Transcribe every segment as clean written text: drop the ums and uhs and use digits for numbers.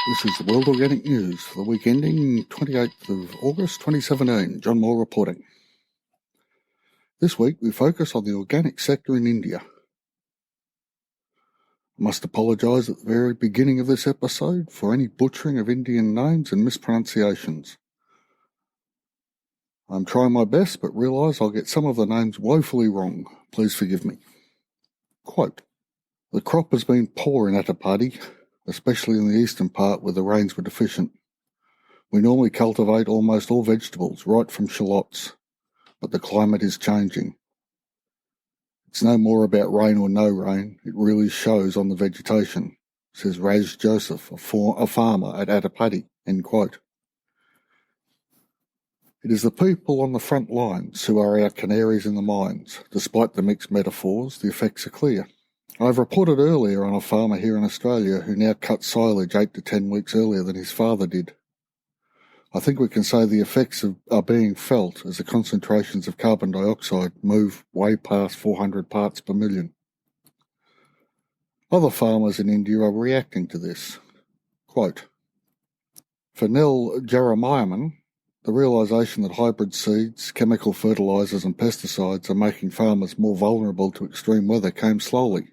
This is the World Organic News for the week ending 28th of August 2017. Jon Moore reporting. This week we focus on the organic sector in India. I must apologise at the very beginning of this episode for any butchering of Indian names and mispronunciations. I'm trying my best but realise I'll get some of the names woefully wrong. Please forgive me. Quote, "The crop has been poor in Attapady, especially in the eastern part where the rains were deficient. We normally cultivate almost all vegetables, right from shallots, but the climate is changing. It's no more about rain or no rain, it really shows on the vegetation," says Reji Joseph, a farmer at Attapady, end quote. It is the people on the front lines who are our canaries in the mines. Despite the mixed metaphors, the effects are clear. I've reported earlier on a farmer here in Australia who now cuts silage 8 to 10 weeks earlier than his father did. I think we can say the effects are being felt as the concentrations of carbon dioxide move way past 400 parts per million. Other farmers in India are reacting to this. Quote, "For Nil Jeremiahman, the realisation that hybrid seeds, chemical fertilisers and pesticides are making farmers more vulnerable to extreme weather came slowly.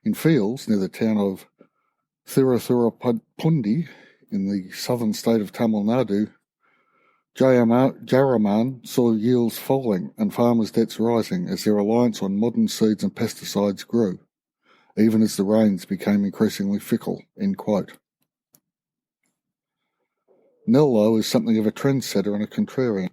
In fields near the town of Thiruthirupundi in the southern state of Tamil Nadu, Jaraman saw yields falling and farmers' debts rising as their reliance on modern seeds and pesticides grew, even as the rains became increasingly fickle," end quote. Nello is something of a trendsetter and a contrarian.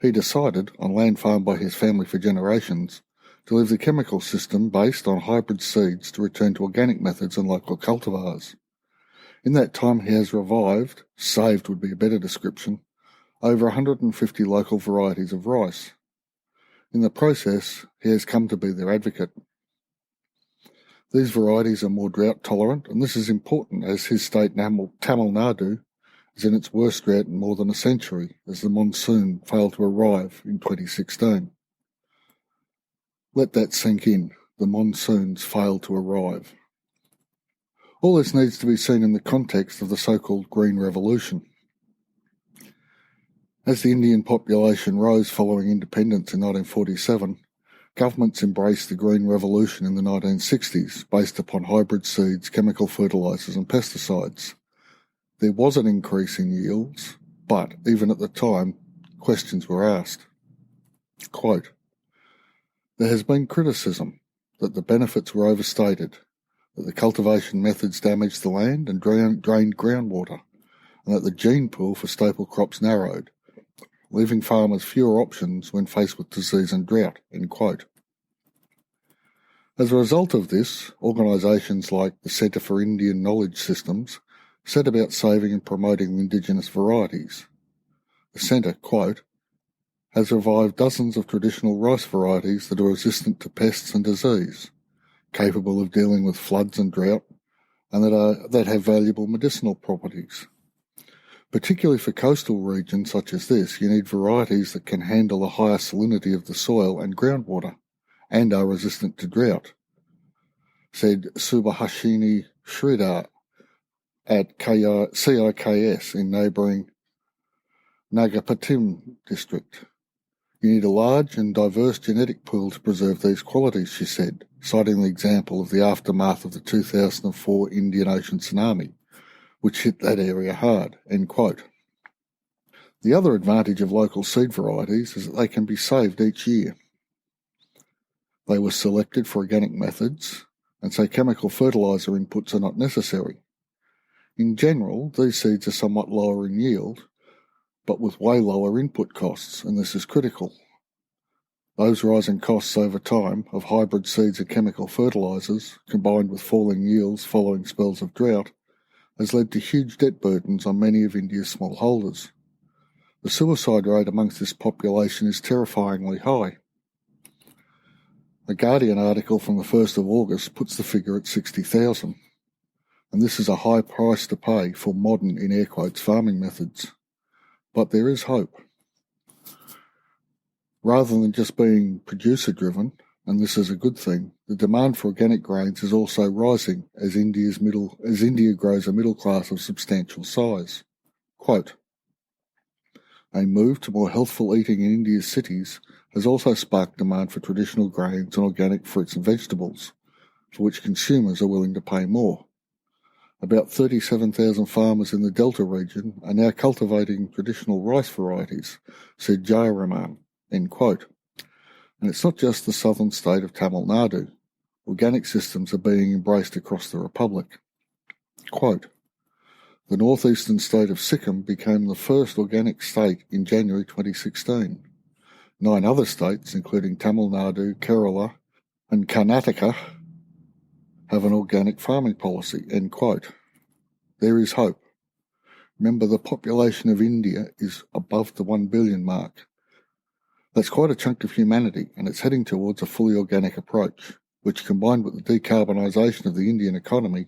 He decided, on land farmed by his family for generations, to leave the chemical system based on hybrid seeds to return to organic methods and local cultivars. In that time he has revived, saved would be a better description, over 150 local varieties of rice. In the process, he has come to be their advocate. These varieties are more drought tolerant, and this is important as his state Tamil Nadu is in its worst drought in more than a century as the monsoon failed to arrive in 2016. Let that sink in. The monsoons failed to arrive. All this needs to be seen in the context of the so-called Green Revolution. As the Indian population rose following independence in 1947, governments embraced the Green Revolution in the 1960s based upon hybrid seeds, chemical fertilisers and pesticides. There was an increase in yields, but even at the time, questions were asked. Quote, "There has been criticism that the benefits were overstated, that the cultivation methods damaged the land and drained groundwater, and that the gene pool for staple crops narrowed, leaving farmers fewer options when faced with disease and drought," end quote. As a result of this, organisations like the Centre for Indian Knowledge Systems set about saving and promoting indigenous varieties. The centre, quote, "has revived dozens of traditional rice varieties that are resistant to pests and disease, capable of dealing with floods and drought, and that have valuable medicinal properties. Particularly for coastal regions such as this, you need varieties that can handle the higher salinity of the soil and groundwater, and are resistant to drought," said Subhashini Sridhar at CIKS in neighbouring Nagapattinam district. "You need a large and diverse genetic pool to preserve these qualities," she said, citing the example of the aftermath of the 2004 Indian Ocean tsunami, which hit that area hard, end quote. The other advantage of local seed varieties is that they can be saved each year. They were selected for organic methods, and so chemical fertiliser inputs are not necessary. In general, these seeds are somewhat lower in yield, but with way lower input costs, and this is critical. Those rising costs over time of hybrid seeds and chemical fertilisers, combined with falling yields following spells of drought, has led to huge debt burdens on many of India's smallholders. The suicide rate amongst this population is terrifyingly high. A Guardian article from the 1st of August puts the figure at 60,000, and this is a high price to pay for modern, in air quotes, farming methods. But there is hope. Rather than just being producer-driven, and this is a good thing, the demand for organic grains is also rising as India grows a middle class of substantial size. Quote, a move to more healthful eating in India's cities has also sparked demand for traditional grains and organic fruits and vegetables, for which consumers are willing to pay more. About 37,000 farmers in the Delta region are now cultivating traditional rice varieties, said Jayaraman, end quote. And it's not just the southern state of Tamil Nadu. Organic systems are being embraced across the Republic. Quote, the northeastern state of Sikkim became the first organic state in January 2016. 9 other states, including Tamil Nadu, Kerala, and Karnataka, have an organic farming policy, end quote. There is hope. Remember, the population of India is above the 1 billion mark. That's quite a chunk of humanity, and it's heading towards a fully organic approach, which, combined with the decarbonisation of the Indian economy,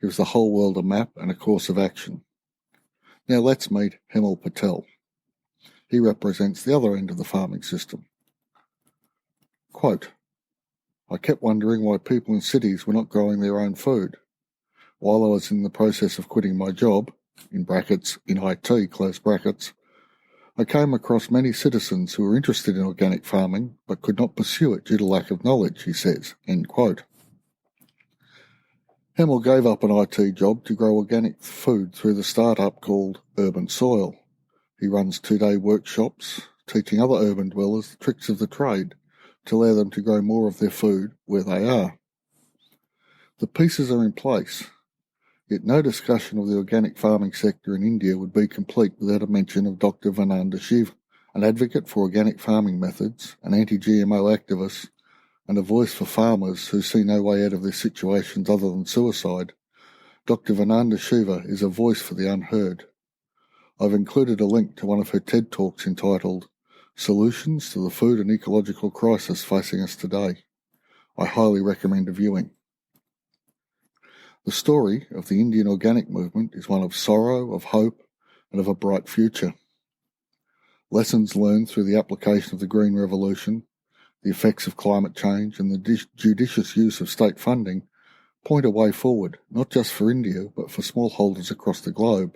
gives the whole world a map and a course of action. Now let's meet Hemal Patel. He represents the other end of the farming system. Quote, I kept wondering why people in cities were not growing their own food. While I was in the process of quitting my job, in brackets, in IT, close brackets, I came across many citizens who were interested in organic farming but could not pursue it due to lack of knowledge, he says, end quote. Hemal gave up an IT job to grow organic food through the startup called Urban Soil. He runs 2-day workshops, teaching other urban dwellers the tricks of the trade to allow them to grow more of their food where they are. The pieces are in place, yet no discussion of the organic farming sector in India would be complete without a mention of Dr. Vandana Shiva, an advocate for organic farming methods, an anti-GMO activist, and a voice for farmers who see no way out of their situations other than suicide. Dr. Vandana Shiva is a voice for the unheard. I've included a link to one of her TED Talks entitled Solutions to the Food and Ecological Crisis Facing Us Today. I highly recommend a viewing. The story of the Indian organic movement is one of sorrow, of hope, and of a bright future. Lessons learned through the application of the Green Revolution, the effects of climate change, and the judicious use of state funding point a way forward, not just for India, but for smallholders across the globe.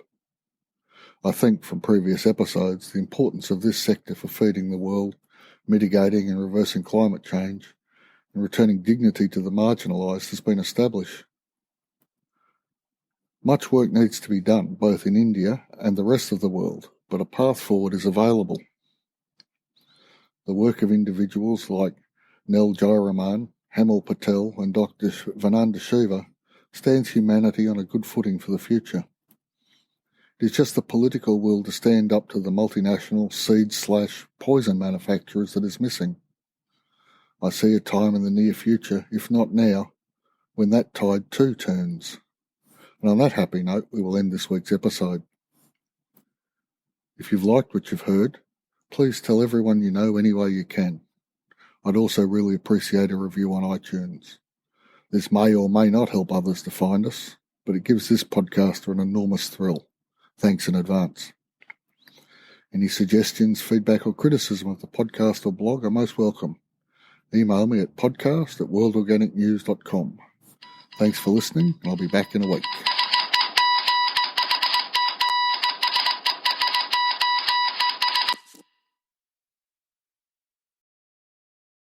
I think from previous episodes, the importance of this sector for feeding the world, mitigating and reversing climate change, and returning dignity to the marginalised has been established. Much work needs to be done, both in India and the rest of the world, but a path forward is available. The work of individuals like Nel Jayaraman, Hemal Patel, and Dr. Vandana Shiva stands humanity on a good footing for the future. It is just the political will to stand up to the multinational seed/poison manufacturers that is missing. I see a time in the near future, if not now, when that tide too turns. And on that happy note, we will end this week's episode. If you've liked what you've heard, please tell everyone you know any way you can. I'd also really appreciate a review on iTunes. This may or may not help others to find us, but it gives this podcaster an enormous thrill. Thanks in advance. Any suggestions, feedback or criticism of the podcast or blog are most welcome. Email me at podcast@worldorganicnews.com. Thanks for listening, and I'll be back in a week.